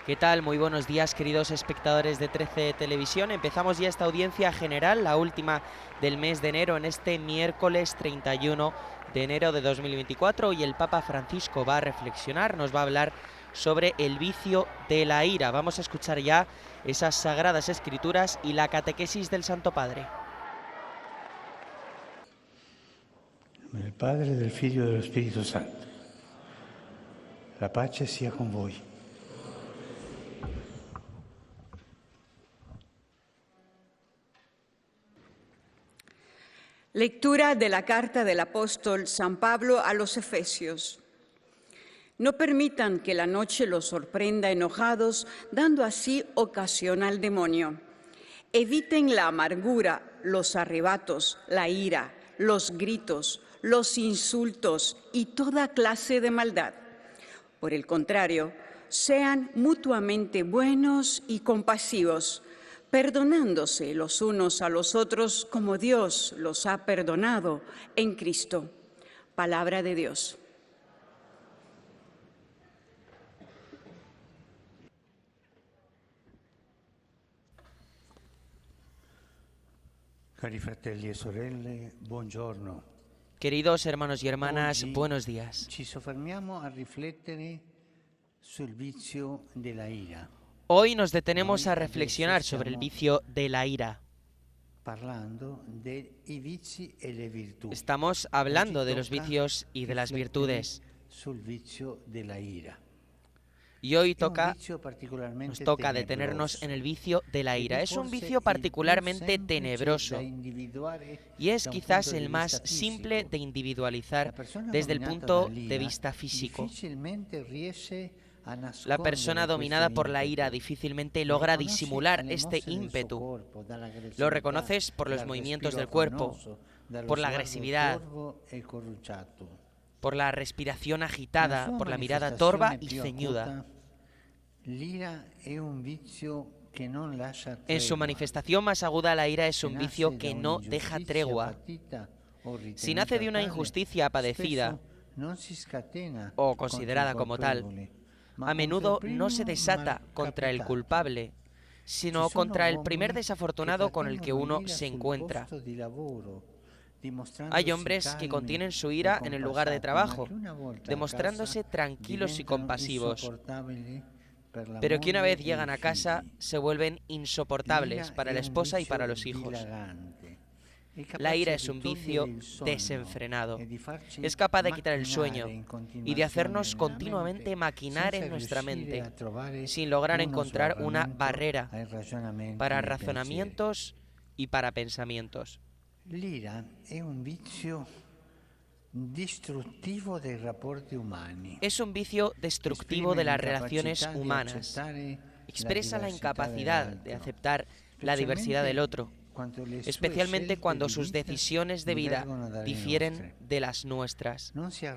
¿Qué tal? Muy buenos días, queridos espectadores de 13 Televisión. Empezamos ya esta audiencia general, la última del mes de enero, en este miércoles 31 de enero de 2024. Y el Papa Francisco va a reflexionar, nos va a hablar sobre el vicio de la ira. Vamos a escuchar ya esas sagradas escrituras y la catequesis del Santo Padre. Del Padre, del Figlio e dello Spirito Santo. La pace sia con voi. Lectura de la carta del apóstol San Pablo a los Efesios. No permitan que la noche los sorprenda enojados, dando así ocasión al demonio. Eviten la amargura, los arrebatos, la ira, los gritos, los insultos y toda clase de maldad. Por el contrario, sean mutuamente buenos y compasivos, perdonándose los unos a los otros como Dios los ha perdonado en Cristo. Palabra de Dios. Cari fratelli e sorelle, buongiorno. Queridos hermanos y hermanas, buenos días. Ci soffermiamo a riflettere sul vizio della ira. Hoy nos detenemos a reflexionar sobre el vicio de la ira. Parlando dei vizi e le virtù. Estamos hablando de los vicios y de las virtudes. Sul vizio della ira. Y hoy nos toca detenernos en el vicio de la ira. Es un vicio particularmente tenebroso y es quizás el más simple de individualizar desde el punto de vista físico. La persona dominada por la ira difícilmente logra disimular este ímpetu. Lo reconoces por los movimientos del cuerpo, por la agresividad, por la respiración agitada, por la mirada torva y ceñuda. En su manifestación más aguda, la ira es un vicio que no deja tregua. Si nace de una injusticia padecida o considerada como tal, a menudo no se desata contra el culpable, sino contra el primer desafortunado con el que uno se encuentra. Hay hombres que contienen su ira en el lugar de trabajo, demostrándose tranquilos y compasivos, pero que una vez llegan a casa se vuelven insoportables para la esposa y para los hijos. La ira es un vicio desenfrenado. Es capaz de quitar el sueño y de hacernos continuamente maquinar en nuestra mente, sin lograr encontrar una barrera para razonamientos y para pensamientos. L'ira è un vizio distruttivo dei rapporti umani. Es un vicio destructivo de las relaciones humanas. Expresa la incapacidad de aceptar la diversidad del otro, especialmente cuando sus decisiones de vida difieren de las nuestras. No se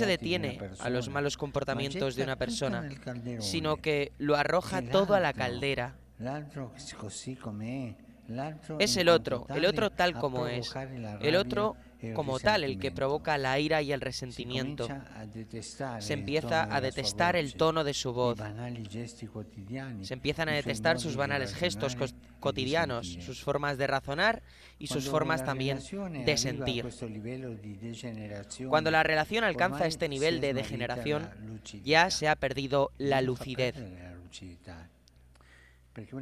detiene a los malos comportamientos de una persona, sino que lo arroja todo a la caldera. Es el otro tal como es, el otro como tal el que provoca la ira y el resentimiento. Se empieza a detestar el tono de su voz, se empiezan a detestar sus banales gestos cotidianos, sus formas de razonar y sus formas también de sentir. Cuando la relación alcanza este nivel de degeneración, ya se ha perdido la lucidez.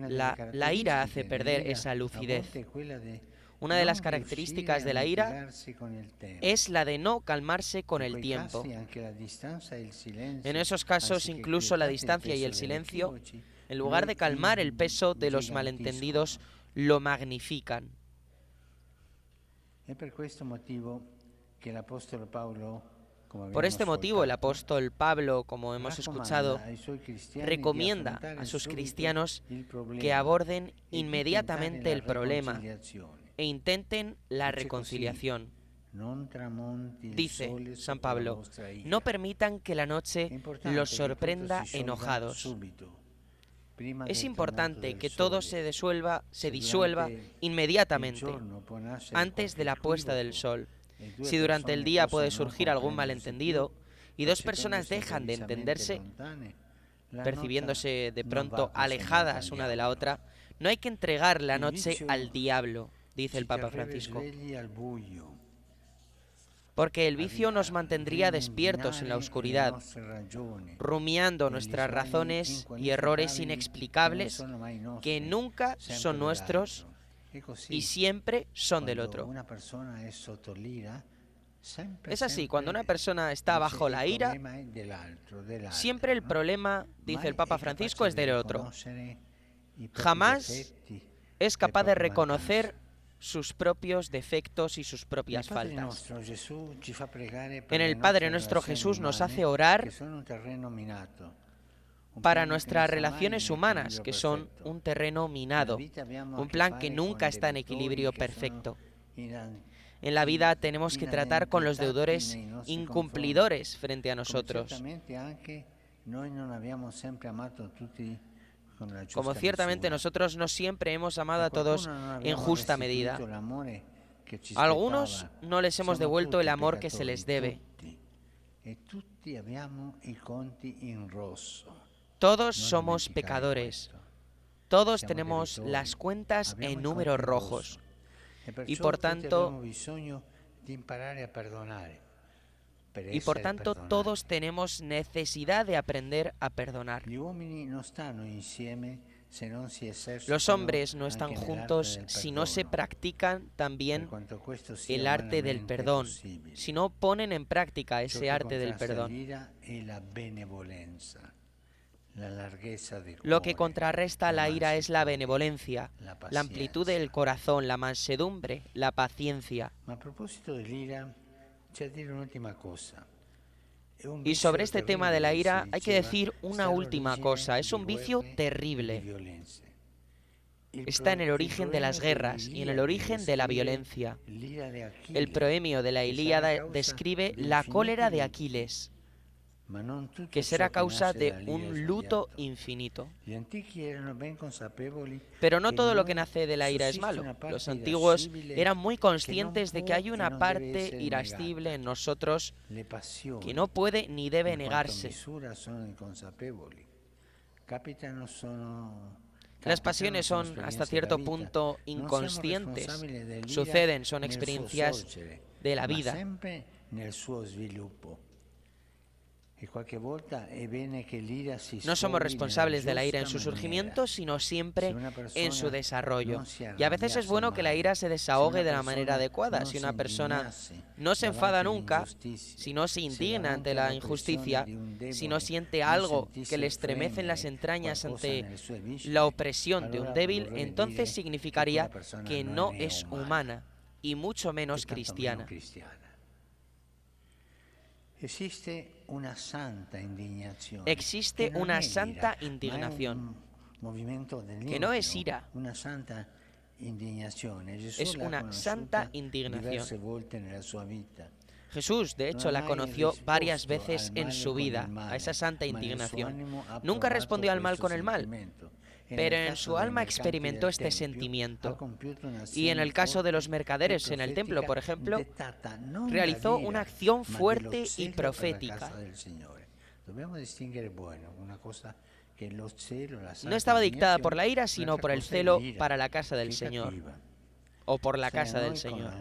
La ira hace perder esa lucidez. Una de las características de la ira es la de no calmarse con el tiempo. En esos casos, incluso la distancia y el silencio, en lugar de calmar el peso de los malentendidos, lo magnifican. Por este motivo, el apóstol Pablo, como hemos escuchado, recomienda a sus cristianos que aborden inmediatamente el problema e intenten la reconciliación. Dice San Pablo, no permitan que la noche los sorprenda enojados. Es importante que todo se disuelva inmediatamente, antes de la puesta del sol. Si durante el día puede surgir algún malentendido y dos personas dejan de entenderse, percibiéndose de pronto alejadas una de la otra, no hay que entregar la noche al diablo, dice el Papa Francisco, porque el vicio nos mantendría despiertos en la oscuridad, rumiando nuestras razones y errores inexplicables que nunca son nuestros y siempre son del otro. Es así, cuando una persona está bajo la ira, siempre el problema, dice el Papa Francisco, es del otro. Jamás es capaz de reconocer sus propios defectos y sus propias faltas. En el Padre Nuestro Jesús nos hace orar para nuestras relaciones humanas, que son un terreno minado, un plan que nunca está en equilibrio perfecto. En la vida tenemos que tratar con los deudores incumplidores frente a nosotros. Como ciertamente nosotros no siempre hemos amado a todos en justa medida. A algunos no les hemos devuelto el amor que se les debe. Todos somos pecadores. Todos tenemos las cuentas en números rojos. Y por tanto, todos tenemos necesidad de aprender a perdonar. Los hombres no están juntos si no se practican también el arte del perdón, si no ponen en práctica ese arte del perdón. Lo que contrarresta la ira es la benevolencia, la amplitud del corazón, la mansedumbre, la paciencia. Y sobre este tema de la ira hay que decir una última cosa. Es un vicio terrible. Está en el origen de las guerras y en el origen de la violencia. El proemio de la Ilíada describe la cólera de Aquiles, que será causa de un luto infinito. Pero no todo lo que nace de la ira es malo. Los antiguos eran muy conscientes de que hay una parte irascible en nosotros que no puede ni debe negarse. Las pasiones son hasta cierto punto inconscientes, suceden, son experiencias de la vida. No somos responsables de la ira en su surgimiento, sino siempre en su desarrollo. Y a veces es bueno que la ira se desahogue de la manera adecuada. Si una persona no se enfada nunca, si no se indigna ante la injusticia, si no siente algo que le estremece en las entrañas ante la opresión de un débil, entonces significaría que no es humana y mucho menos cristiana. Existe una santa indignación, que no es ira, es una santa indignación. Jesús, de hecho, la conoció varias veces en su vida, a esa santa indignación. Nunca respondió al mal con el mal, pero en su alma experimentó este sentimiento. Y en el caso de los mercaderes en el templo, por ejemplo, realizó una acción fuerte y profética. No estaba dictada por la ira, sino por el celo para la casa del Señor, o por la casa del Señor.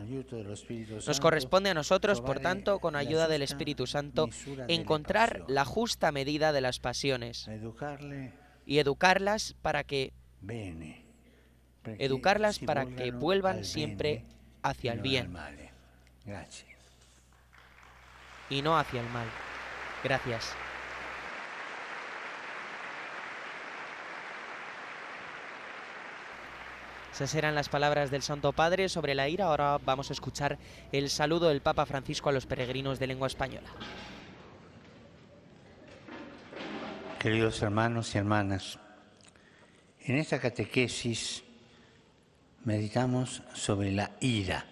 Nos corresponde a nosotros, por tanto, con ayuda del Espíritu Santo, encontrar la justa medida de las pasiones y educarlas para que vuelvan siempre hacia el bien y no hacia el mal. Gracias. Esas eran las palabras del Santo Padre sobre la ira. Ahora vamos a escuchar el saludo del Papa Francisco a los peregrinos de lengua española. Queridos hermanos y hermanas, en esta catequesis meditamos sobre la ira.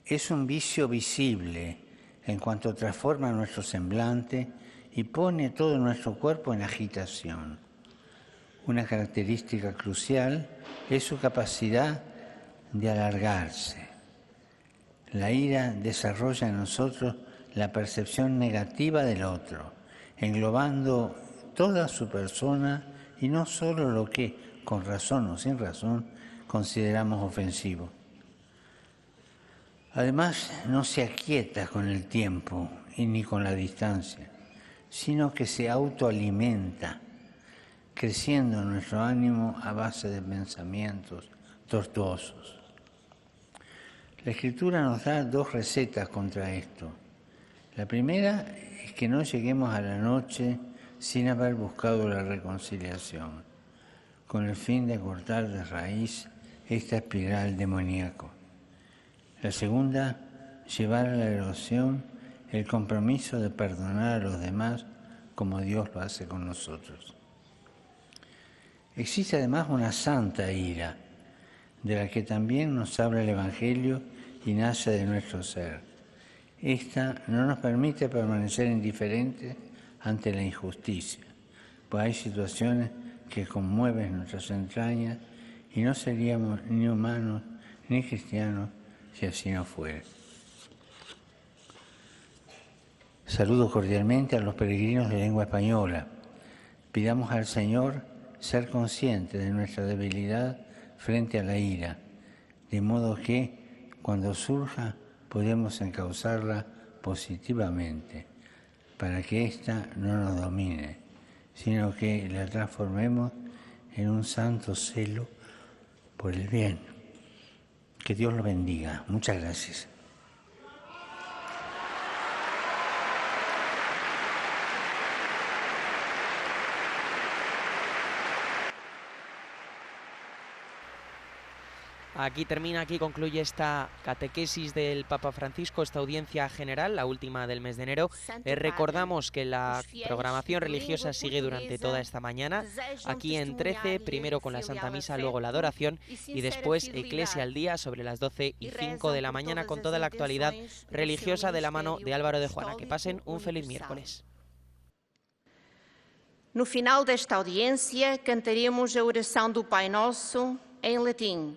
Es un vicio visible en cuanto transforma nuestro semblante y pone todo nuestro cuerpo en agitación. Una característica crucial es su capacidad de alargarse. La ira desarrolla en nosotros la percepción negativa del otro, englobando toda su persona y no solo lo que, con razón o sin razón, consideramos ofensivo. Además, no se aquieta con el tiempo y ni con la distancia, sino que se autoalimenta, creciendo nuestro ánimo a base de pensamientos tortuosos. La Escritura nos da dos recetas contra esto. La primera es que no lleguemos a la noche sin haber buscado la reconciliación, con el fin de cortar de raíz esta espiral demoníaca. La segunda, llevar a la oración el compromiso de perdonar a los demás como Dios lo hace con nosotros. Existe además una santa ira, de la que también nos habla el Evangelio y nace de nuestro ser. Esta no nos permite permanecer indiferentes ante la injusticia, pues hay situaciones que conmueven nuestras entrañas y no seríamos ni humanos ni cristianos si así no fuera. Saludo cordialmente a los peregrinos de lengua española. Pidamos al Señor ser conscientes de nuestra debilidad frente a la ira, de modo que, cuando surja, podemos encauzarla positivamente, para que ésta no nos domine, sino que la transformemos en un santo celo por el bien. Que Dios lo bendiga. Muchas gracias. Aquí concluye esta catequesis del Papa Francisco, esta audiencia general, la última del mes de enero. Recordamos que la programación religiosa sigue durante toda esta mañana, aquí en 13, primero con la Santa Misa, luego la adoración y después Eclesia al día sobre las 12:05 de la mañana con toda la actualidad religiosa de la mano de Álvaro de Juana. Que pasen un feliz miércoles. No final desta audiência, cantaremos a oração do Pai Nosso em latim.